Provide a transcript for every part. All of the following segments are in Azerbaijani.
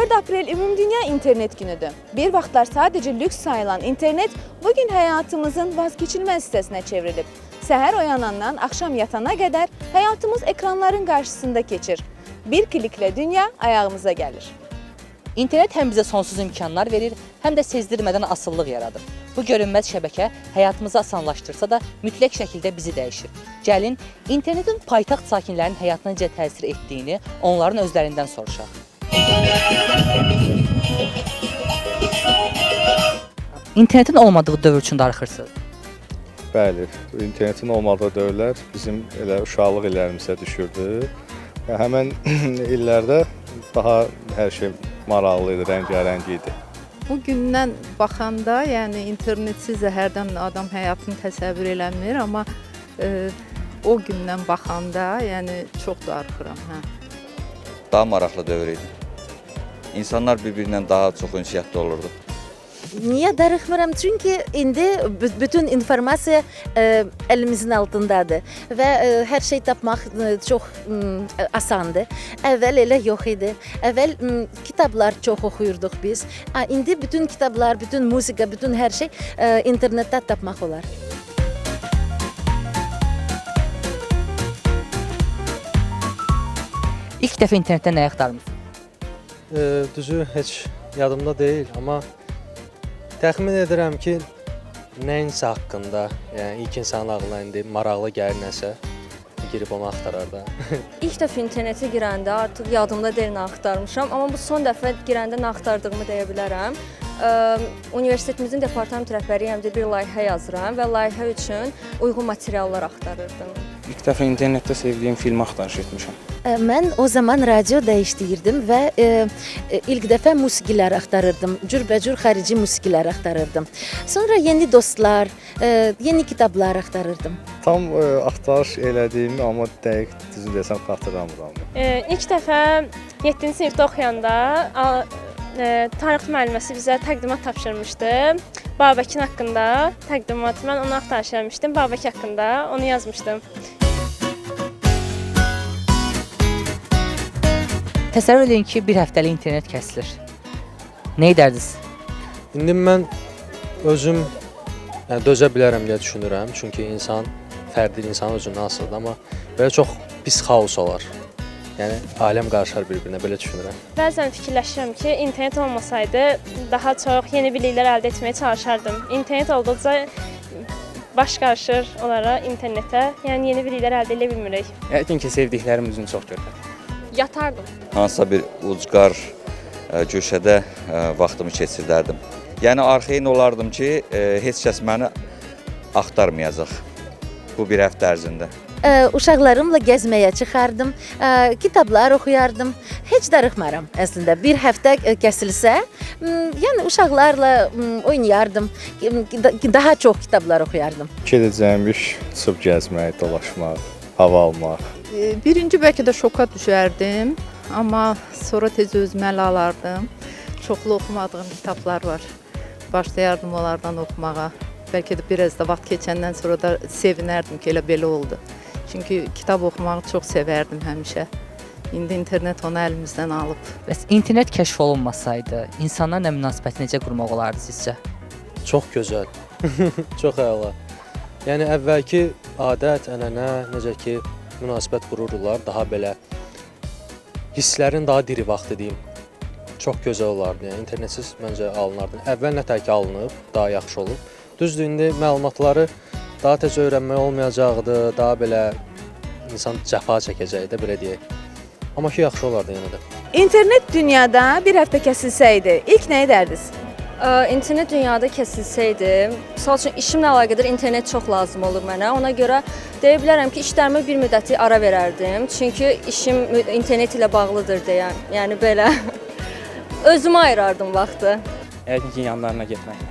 4 Aprel Ümumdünya İnternet Günüdür. Bir vaxtlar sadece lüks sayılan internet bugün hayatımızın vazgeçilmez hissəsinə çevrilib. Səhər oyanandan akşam yatana qədər hayatımız ekranların qarşısında keçir. Bir kliklə dünya ayağımıza gəlir. İnternet həm bizə sonsuz imkanlar verir, həm də sezdirmədən asıllıq yaradır. Bu görünməz şəbəkə həyatımızı asanlaşdırsa da mütləq şəkildə bizi dəyişir. Gəlin, internetin paytaxt sakinlərinin həyatına necə təsir etdiyini onların özlərindən soruşaq. İnternetin olmadığı dövr üçün darıxırsınız. Bəli, internetin olmadığı dövrlər bizim elə uşaqlıq illərimizə düşürdü. Həmən illərdə daha hər şey maraqlı idi, rəngarəng idi. Bu gündən baxanda, yəni internetsiz hərdən adam həyatını təsəvvür eləmir, amma o gündən baxanda, yəni çox darıxıram. Daha maraqlı dövr idi. İnsanlar bir-birindən daha çox ünsiyyətli olurdu. Niye darıxmıram? Çünkü indi bütün informasiya elimizin altındadır və hər şey tapmaq çox asandır. Əvvəl elə yox idi. Əvvəl kitablar çox oxuyurduq biz. İndi bütün kitablar, bütün musiqa, bütün hər şey internetdə tapmaq olar. İlk dəfə internetdə nəyə axtarmısınız? Düzü heç yadımda deyil, amma təxmin edirəm ki, nəyinsə haqqında, yəni ilk insanın ağlına indi maraqlı gəlir nəsə, girib onu axtarar da. İlk dəfə internetə girəndə artıq yadımda deyil nə axtarmışam, amma bu son dəfə girəndə nə axtardığımı deyə bilərəm. Universitetimizin departament rəhbəriyəm deyə bir layihə yazıram və layihə üçün uyğun materiallar axtarırdım. İlk dəfə internetdə sevdiyim filmi axtarış etmişəm. Mən o zaman radyo dəyişdirdim və ilk dəfə musiqilər axtarırdım. Cürbəcür xarici musiqilər axtarırdım. Sonra yeni dostlar, yeni kitablar axtarırdım. Tam axtarış elədiyimi, amma dəqiq düzün desəm xatırlamıram. İlk dəfə 7-ci sinifdə oxuyanda tarix müəlliməsi bizə təqdimat tapşırmışdı. Babəkin haqqında təqdimat, mən onu axtarış eləmişdim. Babək haqqında onu yazmışdım. Təsəvvür edin ki, bir həftəlik internet kəsilir. Nə edərdiniz? İndi mən özüm dözə bilərəm deyə düşünürəm. Çünki fərdi insan özündən asılıdır, amma belə çox pis xaos olar. Yəni, aləm qarışar bir-birinə, belə düşünürəm. Bəzən fikirləşirəm ki, internet olmasaydı daha çox yeni biliklər əldə etməyə çalışardım. İnternet olduqca baş qarışır onlara, internetə, yəni yeni biliklər əldə edə bilmirik. Yəqin ki, sevdiklərim üzünü çox görürəm. Yatardım. Hansısa bir ucqar köşədə vaxtımı keçirdərdim. Yəni, arxayın olardım ki, heç kəs məni axtarmayacaq bu bir həftə ərzində. Uşaqlarımla gəzməyə çıxardım, kitablar oxuyardım. Heç darıxmaram əslində. Bir həftə kəsilsə, yəni uşaqlarla oynayardım, daha çox kitablar oxuyardım. Gedəcəyim iş çıxıb gəzmək, dolaşmaq, hava almaq. Birinci bəlkə də şoka düşərdim, amma sonra tez özümə ələ alardım. Çoxlu oxumadığım kitablar var. Başlayardım onlardan oxumağa. Bəlkə də biraz da vaxt keçəndən sonra da sevinərdim ki, elə belə oldu. Çünki kitab oxumağı çox sevərdim həmişə. İndi internet onu əlimizdən alıb. Bəs internet kəşf olunmasaydı, insanlarla münasibət necə qurmaq olardı sizcə? Çox gözəl, çox əla. Yəni, əvvəlki adət, ənənə, necə ki, münasibət qururdular, daha belə hisslərin daha diri vaxtı deyim. Çox gözəl olardı, yəni internetsiz məncə alınardı. Əvvəl nətər ki alınıb, daha yaxşı olub. Düzdür, indi məlumatları daha tez öyrənmək olmayacaqdı, daha belə insan cəfa çəkəcəkdi, belə deyək. Amma ki, yaxşı olardı yenə də. İnternet dünyada bir həftə kəsilsəydi, ilk nə edərdiniz? İnternet dünyada kəsilsəydi, misal üçün işimlə əlaqədar internet çox lazım olur mənə. Ona görə deyə bilərəm ki, işlərimə bir müddəti ara verərdim. Çünki işim internet ilə bağlıdır deyə, yəni belə özümə ayırardım vaxtı. Yəqin ki, yanlarına getmək.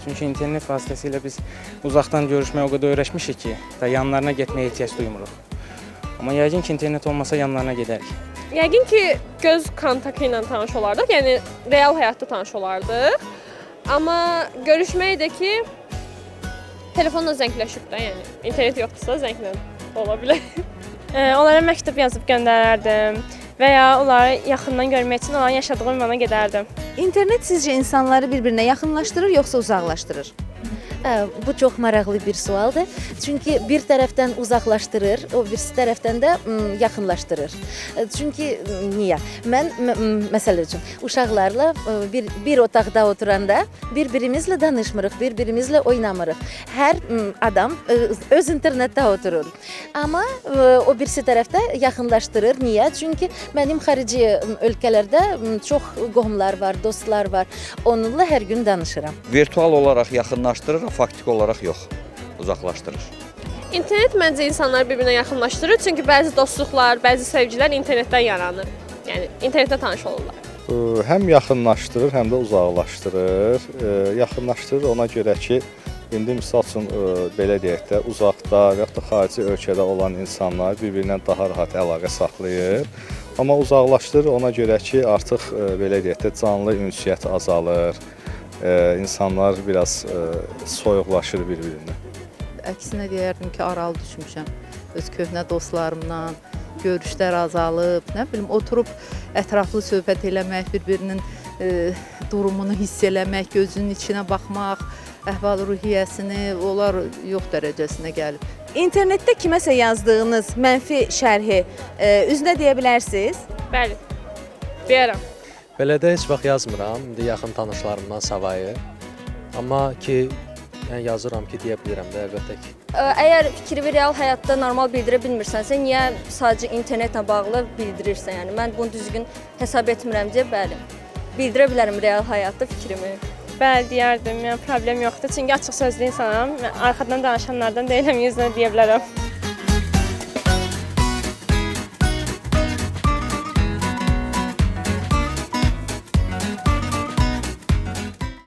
Çünki internet vasitəsilə biz uzaqdan görüşməyə o qədər öyrəşmişik ki, yanlarına getməyə ehtiyac duymuruq. Amma yəqin ki, internet olmasa yanlarına gedərik. Yəqin ki, göz kontakı ilə tanış olardıq, yəni real həyatda tanış olardıq. Amma görüşmək də ki, telefonla zəngləşib də, yəni internet yoxdursa zənglə ola bilər. Onlara məktub yazıb göndərərdim. və ya onları yaxından görmək üçün onların yaşadığı ünvana gedərdim. İnternet sizcə insanları bir-birinə yaxınlaşdırır yoxsa uzaqlaşdırır? Bu çox maraqlı bir sualdır. Çünki bir tərəfdən uzaqlaşdırır, o birisi tərəfdən də yaxınlaşdırır. Çünki niyə? Mən məsəl üçün uşaqlarla bir otaqda oturanda bir-birimizlə danışmırıq, bir-birimizlə oynamırıq. Hər adam öz internetdə oturur. Amma o birisi tərəfdə yaxınlaşdırır. Niyə? Çünki mənim xarici ölkələrdə çox qohumlar var, dostlar var. Onunla hər gün danışıram. Virtual olaraq yaxınlaşdırır, faktik olaraq yox, uzaqlaşdırır. İnternet məncə insanları bir-birinə yaxınlaşdırır, çünki bəzi dostluqlar, bəzi sevgilər internetdən yaranır. Yəni internetdə tanış olurlar. Həm yaxınlaşdırır, həm də uzaqlaşdırır. Yaxınlaşdırır ona görə ki, indi misal üçün belə deyək də, uzaqda və ya da xarici ölkədə olan insanlar bir-birinə daha rahat əlaqə saxlayır. Amma uzaqlaşdırır ona görə ki, artıq belə deyək də, canlı ünsiyyət azalır. İnsanlar biraz soyuqlaşır bir-birinə. Əksinə deyərdim ki, aralı düşmüşəm. Öz köhnə dostlarımla görüşlər azalıb, nə bilim, oturub ətraflı söhbət eləmək, bir-birinin durumunu hiss eləmək, gözünün içinə baxmaq, əhval-ruhiyyəsini, onlar yox dərəcəsinə gəlib. İnternetdə kiməsə yazdığınız mənfi şərhi üzünə deyə bilərsiniz? Bəli, deyərəm. Belə də heç vaxt yazmıram, indi yaxın tanışlarımdan savayı. Amma ki, yəni yazıram ki, deyə bilirəm də əlbəttə ki. Əgər fikrimi real həyatda normal bildirə bilmirsənsə, niyə sadəcə internetlə bağlı bildirirsən? Yəni mən bunu düzgün hesab etmirəm deyə, bəli. Bildirə bilərəm real həyatda fikrimi. Bəli, deyərdim, yəni problem yoxdur. Çünki açıq sözlü insanam, arxadan danışanlardan deyiləm, yüzünə deyə bilərəm.